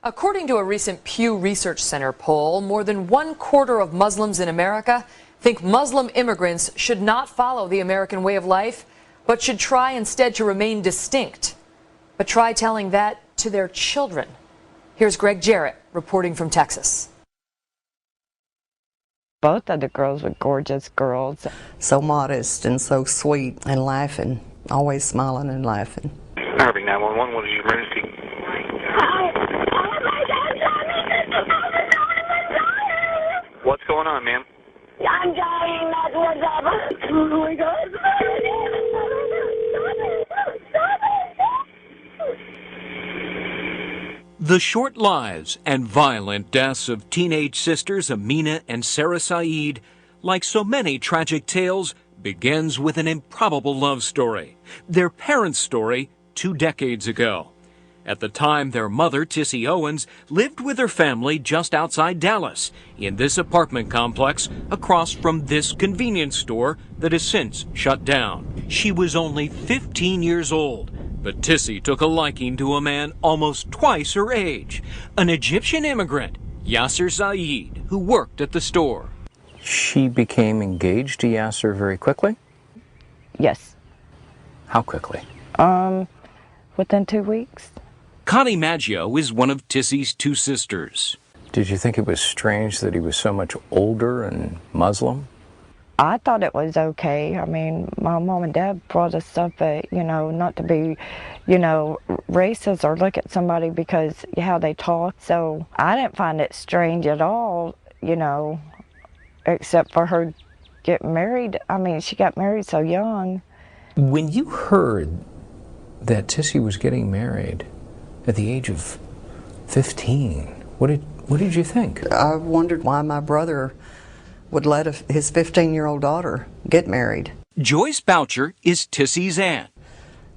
According to a recent Pew Research Center poll, more than 1/4 of Muslims in America think Muslim immigrants should not follow the American way of life, but should try instead to remain distinct. But try telling that to their children. Here's Greg Jarrett reporting from Texas. Both of the girls were gorgeous girls. So modest and so sweet and laughing, always smiling and laughing. Harvey 911, what is your emergency? What's going on, ma'am? I'm dying, that's what's happening. Oh my God. The short lives and violent deaths of teenage sisters Amina and Sarah Saeed, like so many tragic tales, begins with an improbable love story, their parents' story 2 decades ago. At the time, their mother, Tissy Owens, lived with her family just outside Dallas, in this apartment complex across from this convenience store that has since shut down. She was only 15 years old, but Tissy took a liking to a man almost twice her age, an Egyptian immigrant, Yasser Saeed, who worked at the store. She became engaged to Yasser very quickly? Yes. How quickly? Within 2 weeks. Connie Maggio is one of Tissy's 2 sisters. Did you think it was strange that he was so much older and Muslim? I thought it was okay. I mean, my mom and dad brought us up, not to be, racist or look at somebody because how they talk. So I didn't find it strange at all, except for her getting married. I mean, she got married so young. When you heard that Tissy was getting married at the age of 15, what did you think? I wondered why my brother would let his 15-year-old daughter get married. Joyce Boucher is Tissy's aunt.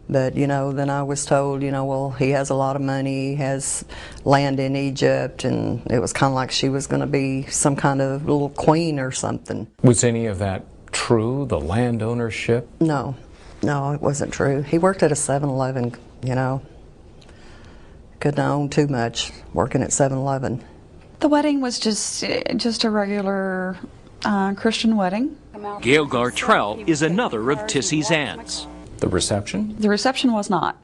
But, then I was told, well, he has a lot of money, he has land in Egypt, and it was kind of like she was going to be some kind of little queen or something. Was any of that true, the land ownership? No, it wasn't true. He worked at a 7-Eleven, Couldn't own too much working at 7-Eleven. The wedding was just a regular Christian wedding. Gail Gartrell is another of Tissy's aunts. The reception? The reception was not.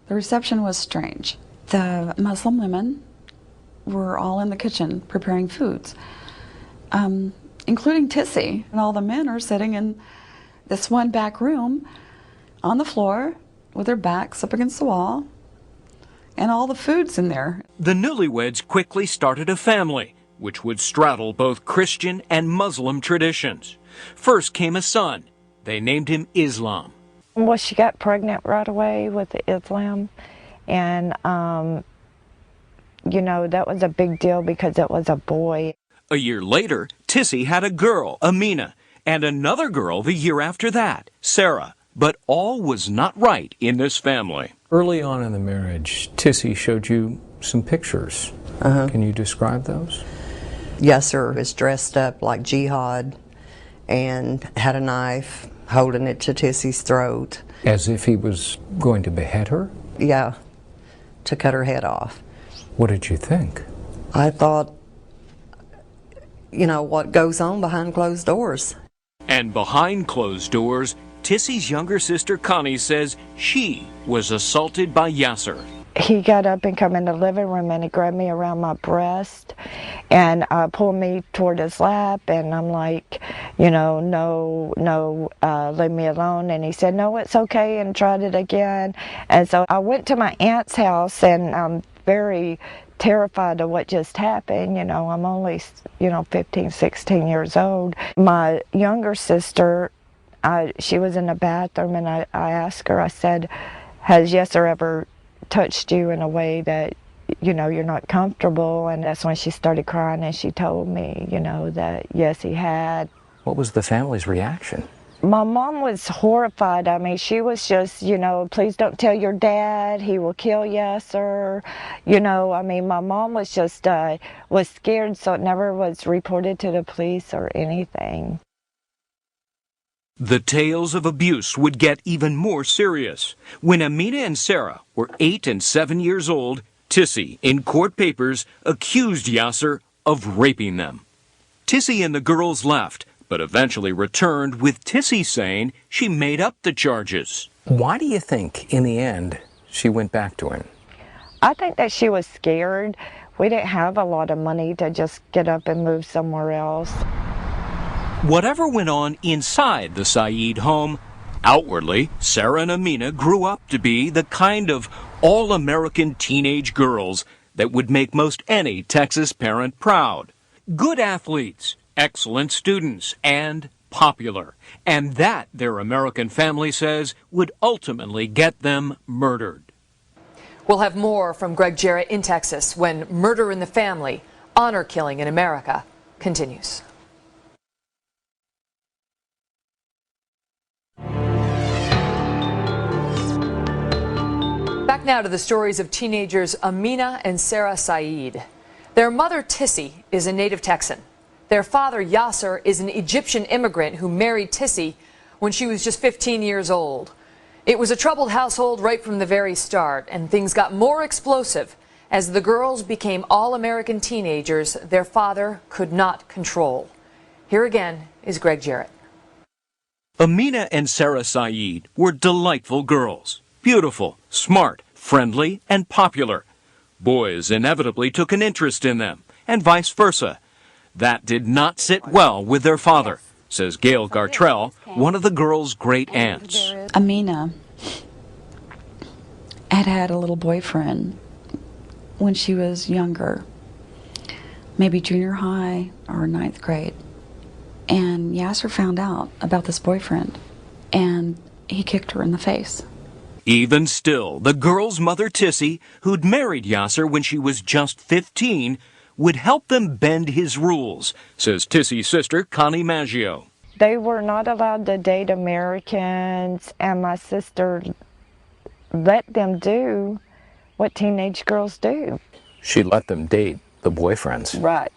The reception was strange. The Muslim women were all in the kitchen preparing foods, including Tissy. And all the men are sitting in this one back room on the floor with their backs up against the wall, and all the food's in there. The newlyweds quickly started a family, which would straddle both Christian and Muslim traditions. First came a son. They named him Islam. Well, she got pregnant right away with the Islam, and, that was a big deal because it was a boy. A year later, Tissy had a girl, Amina, and another girl the year after that, Sarah. But all was not right in this family. Early on in the marriage, Tissy showed you some pictures. Can you describe those? Yasser was dressed up like jihad and had a knife, holding it to Tissy's throat. As if he was going to behead her? Yeah, to cut her head off. What did you think? I thought, what goes on behind closed doors. And behind closed doors, Tissy's younger sister Connie says she was assaulted by Yasser. He got up and come in the living room and he grabbed me around my breast and pulled me toward his lap, and I'm like, no, leave me alone. And he said, no, it's okay, and tried it again. And so I went to my aunt's house, and I'm very terrified of what just happened. I'm only, 15, 16 years old. My younger sister, she was in the bathroom, and I asked her, I said, has Yasser ever touched you in a way that, you're not comfortable? And that's when she started crying, and she told me, that yes, he had. What was the family's reaction? My mom was horrified. I mean, she was just, please don't tell your dad, he will kill Yasser. My mom was just, was scared, so it never was reported to the police or anything. The tales of abuse would get even more serious. When Amina and Sarah were 8 and 7 years old, Tissy, in court papers, accused Yasser of raping them. Tissy and the girls left, but eventually returned with Tissy saying she made up the charges. Why do you think, in the end, she went back to him? I think that she was scared. We didn't have a lot of money to just get up and move somewhere else. Whatever went on inside the Saeed home, outwardly, Sarah and Amina grew up to be the kind of all-American teenage girls that would make most any Texas parent proud. Good athletes, excellent students, and popular. And that, their American family says, would ultimately get them murdered. We'll have more from Greg Jarrett in Texas when Murder in the Family, Honor Killing in America continues. Back now to the stories of teenagers Amina and Sarah Saeed. Their mother, Tissy, is a native Texan. Their father, Yasser, is an Egyptian immigrant who married Tissy when she was just 15 years old. It was a troubled household right from the very start, and things got more explosive as the girls became all-American teenagers their father could not control. Here again is Greg Jarrett. Amina and Sarah Saeed were delightful girls. Beautiful, smart, friendly, and popular. Boys inevitably took an interest in them, and vice versa. That did not sit well with their father, says Gail Gartrell, one of the girls' great aunts. Amina had a little boyfriend when she was younger, maybe junior high or ninth grade. And Yasser found out about this boyfriend, and he kicked her in the face. Even still, the girl's mother, Tissy, who'd married Yasser when she was just 15, would help them bend his rules, says Tissy's sister, Connie Maggio. They were not allowed to date Americans, and my sister let them do what teenage girls do. She let them date the boyfriends. Right.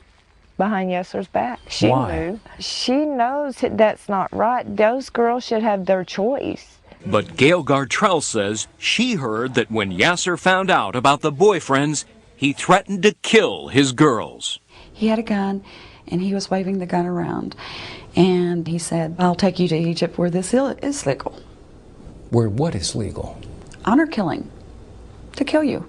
Behind Yasser's back. She Why? knew. She knows that's not right. Those girls should have their choice. But Gail Gartrell says she heard that when Yasser found out about the boyfriends, he threatened to kill his girls. He had a gun, and he was waving the gun around. And he said, I'll take you to Egypt where this is legal. Where what is legal? Honor killing. To kill you.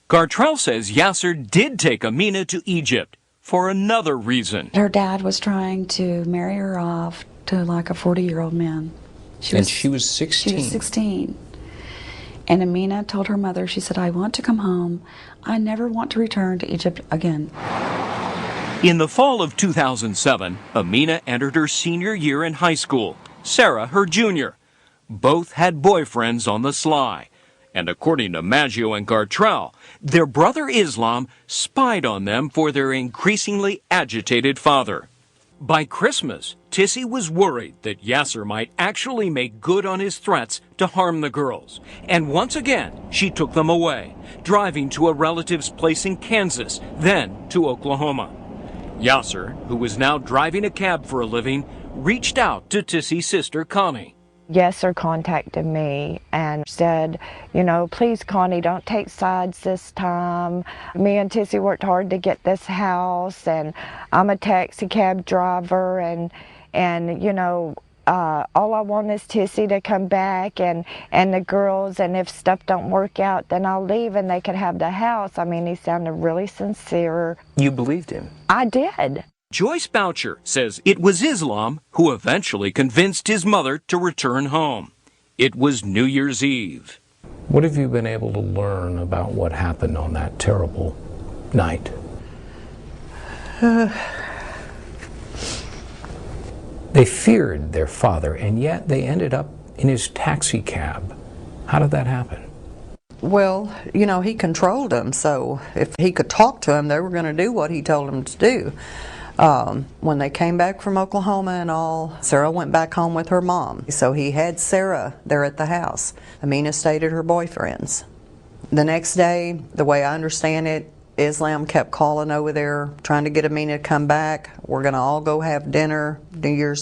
Gartrell says Yasser did take Amina to Egypt for another reason. Her dad was trying to marry her off to like a 40-year-old man. She was 16. She was 16. And Amina told her mother, she said, I want to come home. I never want to return to Egypt again. In the fall of 2007, Amina entered her senior year in high school, Sarah her junior. Both had boyfriends on the sly. And according to Maggio and Gartrell, their brother Islam spied on them for their increasingly agitated father. By Christmas, Tissy was worried that Yasser might actually make good on his threats to harm the girls. And once again, she took them away, driving to a relative's place in Kansas, then to Oklahoma. Yasser, who was now driving a cab for a living, reached out to Tissy's sister, Connie. Yasser contacted me and said, you know, please, Connie, don't take sides this time. Me and Tissy worked hard to get this house, and I'm a taxi cab driver, and you know, all I want is Tissy to come back and the girls, and if stuff don't work out, then I'll leave and they could have the house. I mean, he sounded really sincere. You believed him? I did. Joyce Boucher says it was Islam who eventually convinced his mother to return home. It was New Year's Eve. What have you been able to learn about what happened on that terrible night? They feared their father, and yet they ended up in his taxi cab. How did that happen? Well, you know, he controlled them, so if he could talk to them, they were going to do what he told them to do. When they came back from Oklahoma and all, Sarah went back home with her mom. So he had Sarah there at the house. Amina stayed at her boyfriend's. The next day, the way I understand it, Islam kept calling over there, trying to get Amina to come back. We're going to all go have dinner, New Year's